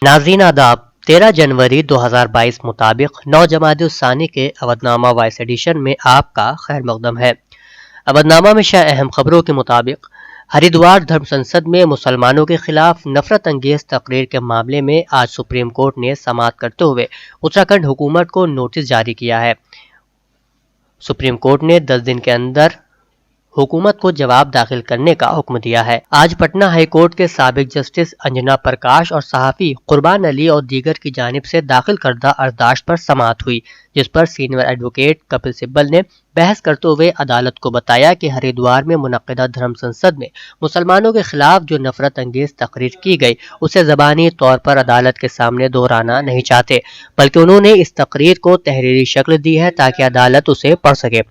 नाज़रीन आदाब। 13 जनवरी 2022 मुताबिक 9 जमात उस्सानी के अवधनामा वॉइस एडिशन में आपका खैर मकदम है। अवधनामा में शाह अहम खबरों के मुताबिक हरिद्वार धर्म संसद में मुसलमानों के खिलाफ नफरत अंगेज तकरीर के मामले में आज सुप्रीम कोर्ट ने समाअत करते हुए उत्तराखंड हुकूमत को नोटिस जारी किया है। सुप्रीम कोर्ट ने 10 दिन के अंदर हुकूमत को जवाब दाखिल करने का हुक्म दिया है। आज पटना हाई कोर्ट के साबिक जस्टिस अंजना प्रकाश और सहाफ़ी कुर्बान अली और दीगर की जानिब से दाखिल करदा अर्दाश्त पर समाअत हुई, जिस पर सीनियर एडवोकेट कपिल सिब्बल ने बहस करते हुए अदालत को बताया कि हरिद्वार में मुनक्किदा धर्म संसद में मुसलमानों के खिलाफ जो नफरत अंगेज तकरीर की गई उसे ज़बानी तौर पर अदालत के सामने दोहराना नहीं चाहते, बल्कि उन्होंने इस तकरीर को तहरीरी शक्ल दी है ताकि अदालत उसे पढ़ सके।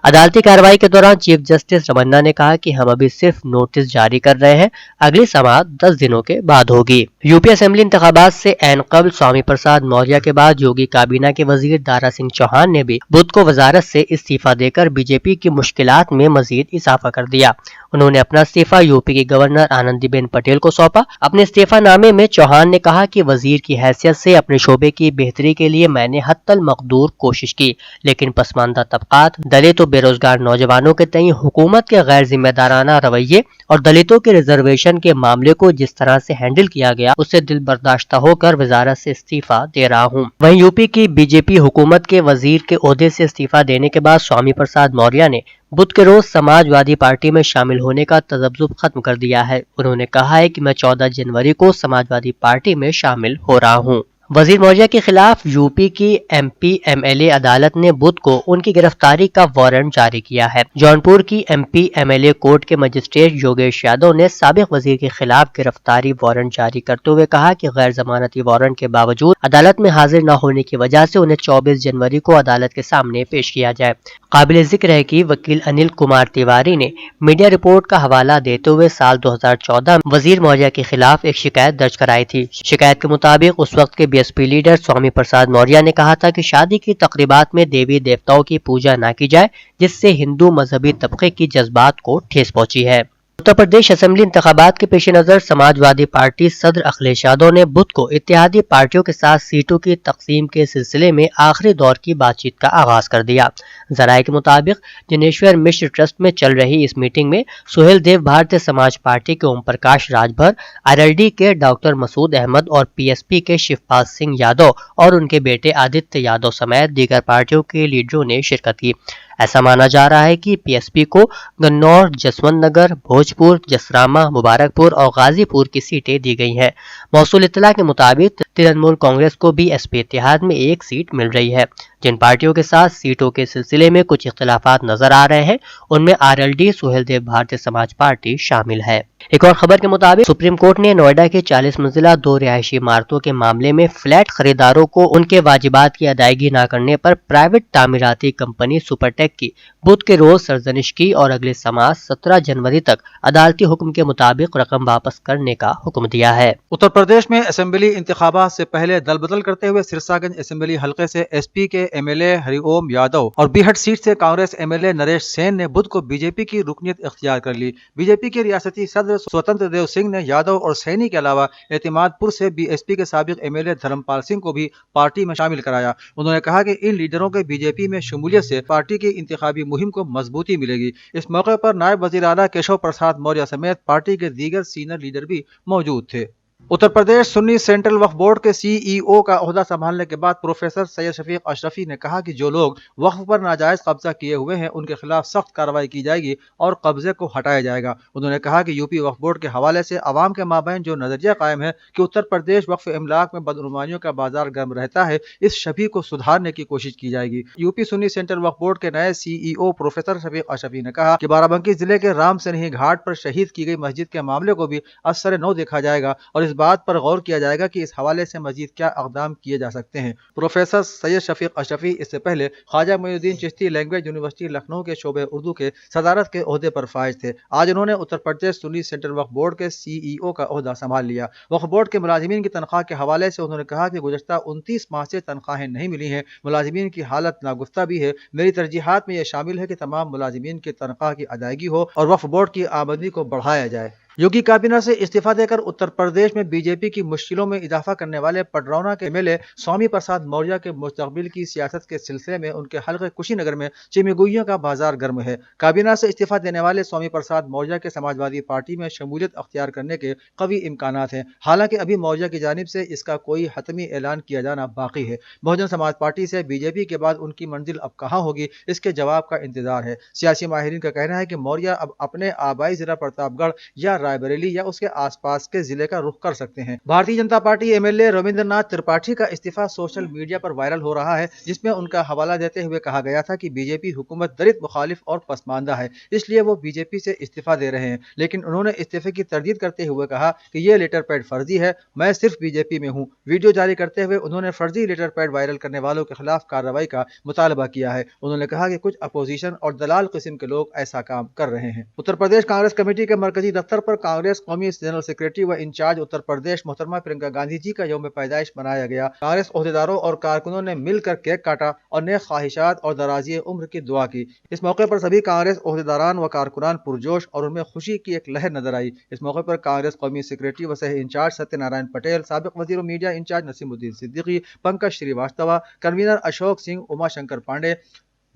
अदालती कार्रवाई के दौरान चीफ जस्टिस रमन्ना ने कहा कि हम अभी सिर्फ नोटिस जारी कर रहे हैं, अगली समाअत 10 दिनों के बाद होगी। यूपी असेंबली इंतखाबात से ऐन कबल स्वामी प्रसाद मौर्य के बाद योगी काबीना के वजीर दारा सिंह चौहान ने भी बुध को वजारत से इस्तीफा देकर बीजेपी की मुश्किलात में मजीद इजाफा कर दिया। उन्होंने अपना इस्तीफा यूपी की गवर्नर आनंदीबेन पटेल को सौंपा। अपने इस्तीफा नामे में चौहान ने कहा कि वजीर की हैसियत से अपने शोबे की बेहतरी के लिए मैंने हत्तल मकदूर कोशिश की, लेकिन पसमानदा तबकात, दलित बेरोजगार नौजवानों के तई हुकूमत के गैर जिम्मेदाराना रवैये और दलितों के रिजर्वेशन के मामले को जिस तरह से हैंडल किया गया उससे दिल बर्दाश्ता होकर वजारत से इस्तीफा दे रहा हूँ। वहीं यूपी की बीजेपी हुकूमत के वजीर के ओहदे से इस्तीफा देने के बाद स्वामी प्रसाद मौर्य ने बुध के रोज समाजवादी पार्टी में शामिल होने का तजब्जुब खत्म कर दिया है। उन्होंने कहा है कि मैं 14 जनवरी को समाजवादी पार्टी में शामिल हो रहा हूँ। वजीर मौर्य के खिलाफ यूपी की एमपी एमएलए अदालत ने बुध को उनकी गिरफ्तारी का वारंट जारी किया है। जौनपुर की एमपी एमएलए कोर्ट के मजिस्ट्रेट योगेश यादव ने साबिक वजीर के खिलाफ गिरफ्तारी वारंट जारी करते हुए कहा कि गैर जमानती वारंट के बावजूद अदालत में हाजिर न होने की वजह से उन्हें 24 जनवरी को अदालत के सामने पेश किया जाए। काबिल जिक्र है कि वकील अनिल कुमार तिवारी ने मीडिया रिपोर्ट का हवाला देते हुए साल 2014 में वजीर मौर्य के खिलाफ एक शिकायत दर्ज कराई थी। शिकायत के मुताबिक उस वक्त के बीएसपी लीडर स्वामी प्रसाद मौर्य ने कहा था कि शादी की तकरीबात में देवी देवताओं की पूजा न की जाए, जिससे हिंदू मजहबी तबके की जज्बात को ठेस पहुंची है। उत्तर प्रदेश असेंबली इंतखाबात के पेश नजर समाजवादी पार्टी सदर अखिलेश यादव ने बुध को इत्तेहादी पार्टियों के साथ सीटों की तकसीम के सिलसिले में आखिरी दौर की बातचीत का आगाज कर दिया। जराये के मुताबिक जिनेश्वर मिश्र ट्रस्ट में चल रही इस मीटिंग में सुहेल देव भारतीय समाज पार्टी के ओम प्रकाश राजभर, आरएलडी के डॉक्टर मसूद अहमद और पीएसपी के शिवपाल सिंह यादव और उनके बेटे आदित्य यादव समेत दीगर पार्टियों के लीडरों ने शिरकत की। ऐसा माना जा रहा है कि पीएसपी को गन्नौर, जसवंत नगर, भोजपुर, जसरामा, मुबारकपुर और गाजीपुर की सीटें दी गई हैं। मौसूल इत्तला के मुताबिक तृणमूल कांग्रेस को भी एसपी इत्तेहाद में एक सीट मिल रही है। जिन पार्टियों के साथ सीटों के सिलसिले में कुछ इख्तिलाफात नजर आ रहे हैं उनमें आरएलडी, सुहेल देव भारतीय समाज पार्टी शामिल है। एक और खबर के मुताबिक सुप्रीम कोर्ट ने नोएडा के 40 मंजिला 2 रिहायशी इमारतों के मामले में फ्लैट खरीदारों को उनके वाजिबात की अदायगी न करने पर प्राइवेट तामीराती कंपनी सुपरटेक की बुध के रोज सरजनिश की और अगले समाज 17 जनवरी तक अदालती हुक्म के मुताबिक रकम वापस करने का हुक्म दिया है। उत्तर प्रदेश में असेंबली इंतखाबात से पहले दल बदल करते हुए सिरसागंज असेंबली हलके से एसपी के एमएलए हरिओम यादव और बीहट सीट से कांग्रेस एमएलए नरेश सेन ने बुध को बीजेपी की रुकनीत इख्तियार कर ली। बीजेपी के रियासती सदर स्वतंत्र देव सिंह ने यादव और सैनी के अलावा एतमादपुर से बीएसपी के साबिक एमएलए धर्मपाल सिंह को भी पार्टी में शामिल कराया। उन्होंने कहा कि इन लीडरों के बीजेपी में शमूलियत से पार्टी की इंतखाबी मुहिम को मजबूती मिलेगी। इस मौके पर नायब वजीर आला केशव प्रसाद मौर्य समेत पार्टी के दीगर सीनियर लीडर भी मौजूद थे। उत्तर प्रदेश सुन्नी सेंट्रल वक्फ बोर्ड के सीईओ का ओहदा संभालने के बाद प्रोफेसर सैयद शफीक अशरफी ने कहा कि जो लोग वक्फ पर नाजायज कब्जा किए हुए हैं उनके खिलाफ सख्त कार्रवाई की जाएगी और कब्जे को हटाया जाएगा। उन्होंने कहा कि यूपी वक्फ बोर्ड के हवाले से अवाम के माबैन जो नजरिया कायम है कि उत्तर प्रदेश वक्फ इमलाक में बदनुमानियों का बाजार गर्म रहता है, इस छवि को सुधारने की कोशिश की जाएगी। यूपी सुन्नी सेंट्रल वक्फ बोर्ड के नए सीईओ प्रोफेसर शफीक अशरफी ने कहा कि बाराबंकी जिले के राम सनही घाट पर शहीद की गई मस्जिद के मामले को भी असर नौ देखा जाएगा और इस बात पर गौर किया जाएगा कि इस हवाले से मजीद क्या इक़दाम किए जा सकते हैं। प्रोफेसर सैयद शफीक अशरफी इससे पहले ख्वाजा मोइनुद्दीन चिश्ती लैंग्वेज यूनिवर्सिटी लखनऊ के शोबे उर्दू के सदारत के ओहदे पर फाइज थे। आज उन्होंने उत्तर प्रदेश सुन्नी सेंट्रल वक्फ बोर्ड के सीईओ का ओहदा संभाल लिया। वक्फ बोर्ड के मुलाजिमीन की तनख्वाह के हवाले से उन्होंने कहा कि गुज़श्ता 29 माह से तनख्वाहें नहीं मिली हैं। मुलाजिमीन की हालत नागुफ्ता भी है। मेरी तरजीहात में यह शामिल है कि तमाम मुलाजिमीन की तनख्वाह की अदायगी हो और वक्फ बोर्ड की आमदनी को बढ़ाया जाए। योगी काबीना से इस्तीफा देकर उत्तर प्रदेश में बीजेपी की मुश्किलों में इजाफा करने वाले पडरौना के एमएलए स्वामी प्रसाद मौर्य के मुस्तकबिल की सियासत के सिलसिले में उनके हल्के कुशीनगर में चिमीगुइयों का बाजार गर्म है। काबीना से इस्तीफा देने वाले स्वामी प्रसाद मौर्य के समाजवादी पार्टी में शमूलियत अख्तियार करने के कवी इम्कानात हैं। हालांकि अभी मौर्य की जानिब से इसका कोई हतमी ऐलान किया जाना बाकी है। बहुजन समाज पार्टी से बीजेपी के बाद उनकी मंजिल अब कहाँ होगी, इसके जवाब का इंतजार है। सियासी माहिरीन का कहना है कि मौर्य अब अपने आबाई जिला प्रतापगढ़ या रायबरेली या उसके आसपास के जिले का रुख कर सकते हैं। भारतीय जनता पार्टी एमएलए रविंद्रनाथ त्रिपाठी का इस्तीफा सोशल मीडिया पर वायरल हो रहा है, जिसमें उनका हवाला देते हुए कहा गया था कि बीजेपी हुकूमत दलित मुखालिफ और पसमानदा है, इसलिए वो बीजेपी से इस्तीफा दे रहे हैं। लेकिन उन्होंने इस्तीफे की तरदीद करते हुए कहा कि ये लेटर पैड फर्जी है, मैं सिर्फ बीजेपी में हूँ। वीडियो जारी करते हुए उन्होंने फर्जी लेटर पैड वायरल करने वालों के खिलाफ कार्रवाई का मुतालबा किया है। उन्होंने कहा कि कुछ अपोजिशन और दलाल किस्म के लोग ऐसा काम कर रहे हैं। उत्तर प्रदेश कांग्रेस कमेटी के मरकजी दफ्तर पर कांग्रेस कौमी जनरल सेक्रेटरी व इंचार्ज उत्तर प्रदेश मोहतरमा प्रियंका गांधी जी का यौम पैदाइश मनाया गया। कांग्रेस ओहदेदारों और कारकुनों ने मिलकर केक काटा और नेक ख्वाहिशात और दराजी उम्र की दुआ की। इस मौके पर सभी कांग्रेस ओहदेदारान व कारकुनान पुरजोश और उनमें खुशी की एक लहर नजर आई। इस मौके पर कांग्रेस कौमी सेक्रेटरी व सह इंचार्ज सत्यनारायण पटेल, साबिक वजीर media incharge Naseemuddin Siddiqui, Pankaj Srivastava, convener Ashok Singh, Uma Shankar Pandey,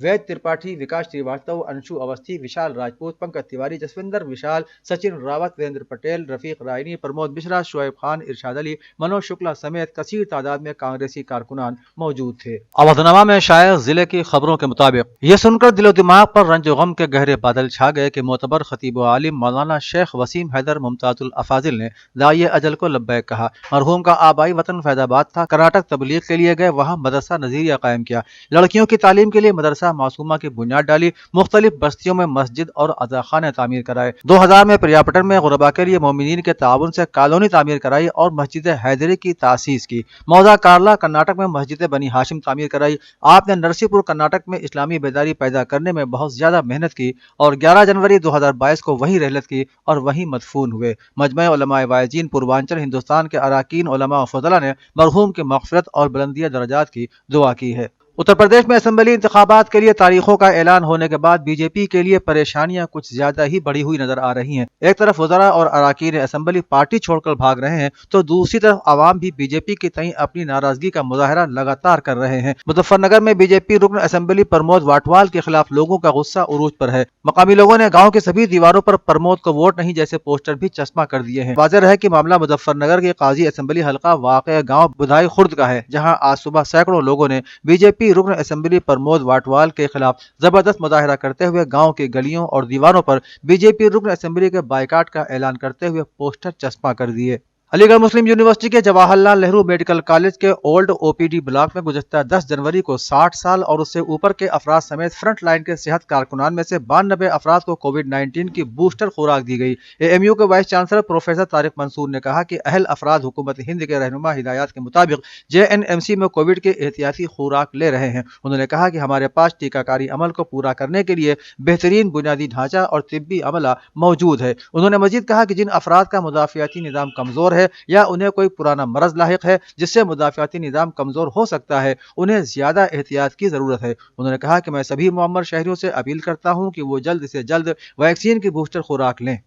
Vaid Tripathi, Vikas Srivastava, Anshu Awasthi, Vishal Rajput, Pankaj Tiwari, Jasvinder Vishal, Sachin Rawat, Virendra Patel, Rafiq Raini, Pramod Mishra, Shoaib Khan, इरशाद अली, मनोज शुक्ला समेत कसीर तादाद में कांग्रेसी कारकुनान मौजूद थे। अवधनामा में शायर जिले की खबरों के मुताबिक ये सुनकर दिलो दिमाग पर रंज गम के गहरे बादल छा गए कि मोतबर खतीब व आलिम मौलाना शेख वसीम हैदर मुमताजुल अफाजिल ने दाइए अजल को लब्बैक कहा। मरहूम का आबाई वतन फैदाबाद था। कर्नाटक तबलीग के लिए गए, वहाँ मदरसा नजीरिया कायम किया। लड़कियों की तालीम के लिए मदरसा मासूमा की बुनियाद डाली। मुख्तलिफ बस्तियों में मस्जिद और अज़ाखाने तामीर कराए। 2000 में प्रियापटन में गुरबा के लिए मोमिनीन के ताउन से कॉलोनी तामीर कराई और मस्जिद हैदरी की तासीस की। मौजा कारला कर्नाटक में मस्जिद बनी हाशिम तामीर कराई। आपने नरसीपुर कर्नाटक में इस्लामी बेदारी पैदा करने में बहुत ज्यादा मेहनत की और 11 जनवरी 2022 को वहीं रहलत की और वहीं मदफून हुए। मजमा उलमाए वाइजीन पूर्वांचल हिंदुस्तान के अराकीन उलमा व फुज़ला ने मरहूम की मग़फ़िरत और बुलंदिया दर्जात की दुआ की है। उत्तर प्रदेश में असेंबली इंतखाबात के लिए तारीखों का ऐलान होने के बाद बीजेपी के लिए परेशानियां कुछ ज्यादा ही बढ़ी हुई नजर आ रही हैं। एक तरफ वज़रा और अराकीन असेंबली पार्टी छोड़कर भाग रहे हैं, तो दूसरी तरफ आवाम भी बीजेपी के तई अपनी नाराजगी का मुजाहरा लगातार कर रहे हैं। मुजफ्फरनगर में बीजेपी रुकन असेंबली प्रमोद वाटवाल के खिलाफ लोगों का गुस्सा उरूज पर है। मकामी लोगों ने गाँव की सभी दीवारों पर प्रमोद को वोट नहीं जैसे पोस्टर भी चस्मा कर दिए हैं। वाज़ेह है कि मामला मुजफ्फरनगर के काजी असेंबली हल्का वाक़ गाँव बुधाई खुर्द का है, जहाँ आज सुबह सैकड़ों लोगों ने बीजेपी रुकन असेंबली प्रमोद वाटवाल के खिलाफ जबरदस्त मुजाहिरा करते हुए गांव की गलियों और दीवारों पर बीजेपी रुकन असेंबली के बाइकाट का ऐलान करते हुए पोस्टर चस्पा कर दिए। अलीगढ़ मुस्लिम यूनिवर्सिटी के जवाहरलाल नेहरू मेडिकल कॉलेज के ओल्ड ओपीडी ब्लॉक में गुज़श्ता 10 जनवरी को 60 साल और उससे ऊपर के अफराद समेत फ्रंट लाइन के सेहत कारकुनान में से 92 अफराद को कोविड-19 की बूस्टर खुराक दी गई। एएमयू के vice chancellor professor Tariq Mansoor ने कहा कि अहल अफराद हुकूमत हिंद के रहनुमा हिदायत के मुताबिक जेएनएमसी में कोविड के एहतियाती खुराक ले रहे हैं। उन्होंने कहा कि हमारे पास टीकाकारी अमल को पूरा करने के लिए बेहतरीन बुनियादी ढांचा और तिब्बी अमला मौजूद है। उन्होंने मजीद कहा कि जिन अफराद का मुदाफ़ियाती निज़ाम कमज़ोर है या उन्हें कोई पुराना मरज लाहिक है जिससे मुदाफ़ियाती निज़ाम कमज़ोर हो सकता है, उन्हें ज़्यादा एहतियात की ज़रूरत है। उन्होंने कहा कि मैं सभी मुअम्मर शहरियों से अपील करता हूँ कि वो जल्द से जल्द वैक्सीन की बूस्टर खुराक लें।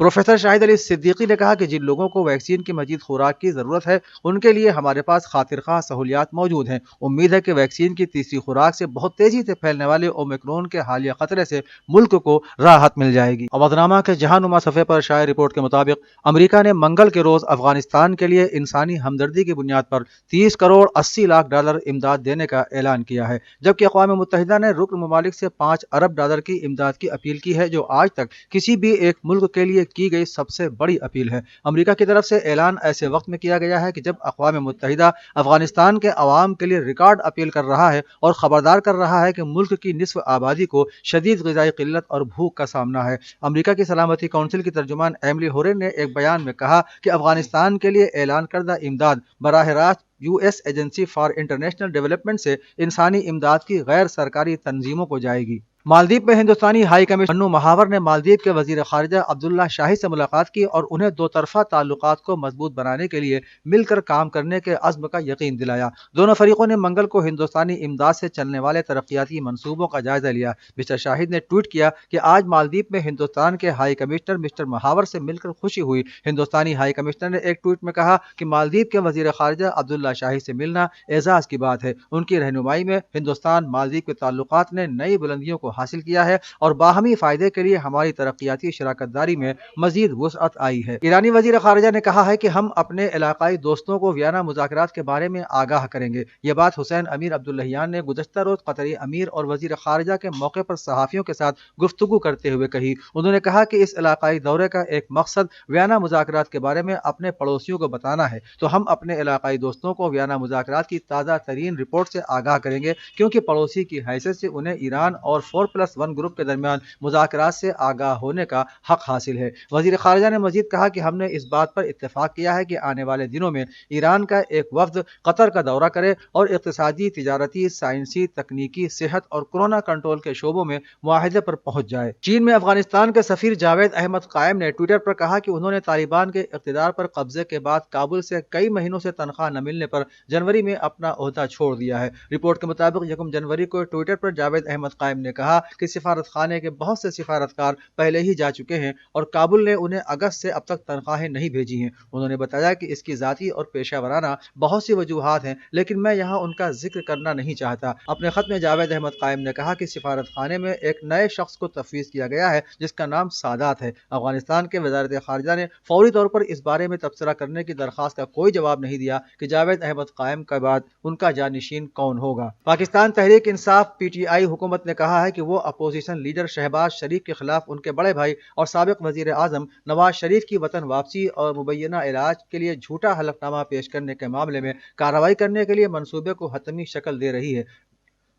प्रोफेसर शाहिद अली सिद्दीकी ने कहा कि जिन लोगों को वैक्सीन की मजीद खुराक की ज़रूरत है, उनके लिए हमारे पास खातिर खां सहूलियात मौजूद हैं। उम्मीद है कि वैक्सीन की तीसरी खुराक से बहुत तेज़ी से फैलने वाले ओमिक्रॉन के हालिया खतरे से मुल्क को राहत मिल जाएगी। अवधनामा के जहानुमा सफ़े पर शाये रिपोर्ट के मुताबिक अमरीका ने मंगल के रोज़ अफगानिस्तान के लिए इंसानी हमदर्दी की बुनियाद पर 30 करोड़ 80 लाख डॉलर इमदाद देने का ऐलान किया है, जबकि अक़वाम मुत्तहिदा ने रुकन ममालिक से 5 अरब डॉलर की इमदाद की अपील की है, जो आज तक किसी भी एक मुल्क के लिए की गई सबसे बड़ी अपील है। अमेरिका की तरफ से ऐलान ऐसे वक्त में किया गया है कि जब अक़वाम मुत्तहिदा अफगानिस्तान के अवाम के लिए रिकॉर्ड अपील कर रहा है और खबरदार कर रहा है कि मुल्क की निस्फ आबादी को शदीद ग़िज़ाई क़िल्लत और भूख का सामना है। अमेरिका की सलामती काउंसिल की तर्जुमान एमिली होरेन ने एक बयान में कहा कि अफगानिस्तान के लिए ऐलान करदा इमदाद बराह रास्त US agency for international development से इंसानी इमदाद की गैर सरकारी तंजीमों को जाएगी। मालदीव में हिंदुस्तानी हाई कमिश्नर मन्नू महावर ने मालदीव के वजीर खारिजा अब्दुल्ला शाही से मुलाकात की और उन्हें दो तरफा ताल्लुकात को मजबूत बनाने के लिए मिलकर काम करने के अज़्म का यकीन दिलाया। दोनों फरीकों ने मंगल को हिंदुस्तानी इमदाद से चलने वाले तरक्याती मंसूबों का जायजा लिया। मिस्टर शाहिद ने ट्वीट किया कि आज मालदीव में हिंदुस्तान के हाई कमिश्नर मिस्टर महावर से मिलकर खुशी हुई। हिंदुस्तानी हाई कमिश्नर ने एक ट्वीट में कहा कि मालदीव के वजीर खारिजा अब्दुल्ला शाही से मिलना एजाज की बात है। उनकी रहनुमाई में हिंदुस्तान मालदीव के ताल्लुकात ने नई बुलंदियों को हासिल किया है और बाहमी फायदे के लिए हमारी तरक्याती शराकतदारी में मजीद वुसअत आई है। ईरानी वजीर खारिजा ने कहा है कि हम अपने इलाकाई दोस्तों को वियना मुज़ाकरात के बारे में आगाह करेंगे। ये बात हुसैन अमीर अब्दुल्लाहियान ने गुज़श्ता रोज कतरी अमीर और वजीर खारिजा के मौके पर सहाफ़ियों के साथ गुफ्तगू करते हुए कही। उन्होंने कहा कि इस इलाकाई दौरे का एक मकसद वियना मुज़ाकरात के बारे में अपने पड़ोसियों को बताना है, तो हम अपने इलाकाई दोस्तों को वियना मुज़ाकरात की ताज़ा तरीन रिपोर्ट से आगाह करेंगे, क्योंकि पड़ोसी की हैसियत से उन्हें ईरान और 4+1 ग्रुप के दरमियान मुज़ाकरात से आगाह होने का हक हासिल है। वज़ीर ख़ारिजा ने मज़ीद कहा कि हमने इस बात पर इत्तेफाक किया है कि आने वाले दिनों में ईरान का एक वफ़द कतर का दौरा करे और इक़्तिसादी, तिजारती, साइंसी, तकनीकी, सेहत और कोरोना कंट्रोल के शोबों में मुआहिदे पर पहुंच जाए। चीन में अफगानिस्तान के सफ़ीर जावेद अहमद कायम ने ट्विटर पर कहा कि उन्होंने तालिबान के इक़्तिदार पर कब्जे के बाद काबुल से कई महीनों से तनख्वाह न मिलने पर जनवरी में अपना ओहदा छोड़ दिया है। रिपोर्ट के मुताबिक 1 जनवरी को ट्विटर पर जावेद अहमद कायम ने कहा कि सिफारत खाने के बहुत से सिफारतकार पहले ही जा चुके हैं और काबुल ने उन्हें अगस्त से अब तक तनख्वाहें नहीं भेजी हैं। उन्होंने बताया कि इसकी ज़ाती और पेशावराना बहुत सी वजूहात हैं, लेकिन मैं यहाँ उनका जिक्र करना नहीं चाहता। अपने खत में जावेद अहमद कायम ने कहा कि सिफारत खाने में एक नए शख्स को तफवीज़ किया गया है जिसका नाम सादात है। अफगानिस्तान के वज़ारत खारिजा ने फौरी तौर पर इस बारे में तबसरा करने की दरख्वास्त का कोई जवाब नहीं दिया कि जावेद अहमद कायम के बाद उनका जानशीन कौन होगा। पाकिस्तान तहरीक इंसाफ PTI हुकूमत ने कहा है कि वो अपोजिशन लीडर शहबाज शरीफ के खिलाफ उनके बड़े भाई और साबिक वजीर आजम नवाज शरीफ की वतन वापसी और मुबैना इलाज के लिए झूठा हलफनामा पेश करने के मामले में कार्रवाई करने के लिए मंसूबे को हतमी शक्ल दे रही है।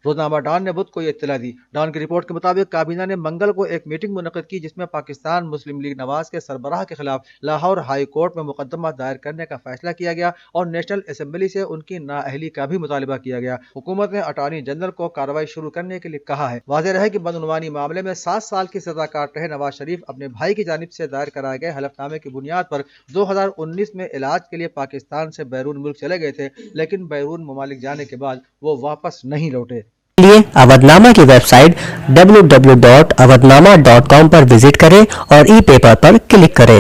रोजनामा डॉन ने बुध को यह इत्तला दी। डॉन की रिपोर्ट के मुताबिक काबीना ने मंगल को एक मीटिंग मुनक़िद की जिसमें पाकिस्तान मुस्लिम लीग नवाज के सरबराह के खिलाफ लाहौर हाई कोर्ट में मुकदमा दायर करने का फैसला किया गया और नेशनल असेंबली से उनकी नाअहली का भी मुतालिबा किया गया। हुकूमत ने अटॉर्नी जनरल को कार्रवाई शुरू करने के लिए कहा है। वाज़ेह रहे कि बदउनवानी मामले में 7 साल की सजा काट रहे नवाज शरीफ अपने भाई की जानिब से दायर कराए गए हलफनामे की बुनियाद पर 2019 में इलाज के लिए पाकिस्तान से बैरून मुल्क चले गए थे, लेकिन बैरून ममालिक जाने के बाद वो वापस नहीं लौटे। लिए अवधनामा की वेबसाइट www.awadnama.com पर विजिट करें और ई पेपर पर क्लिक करें।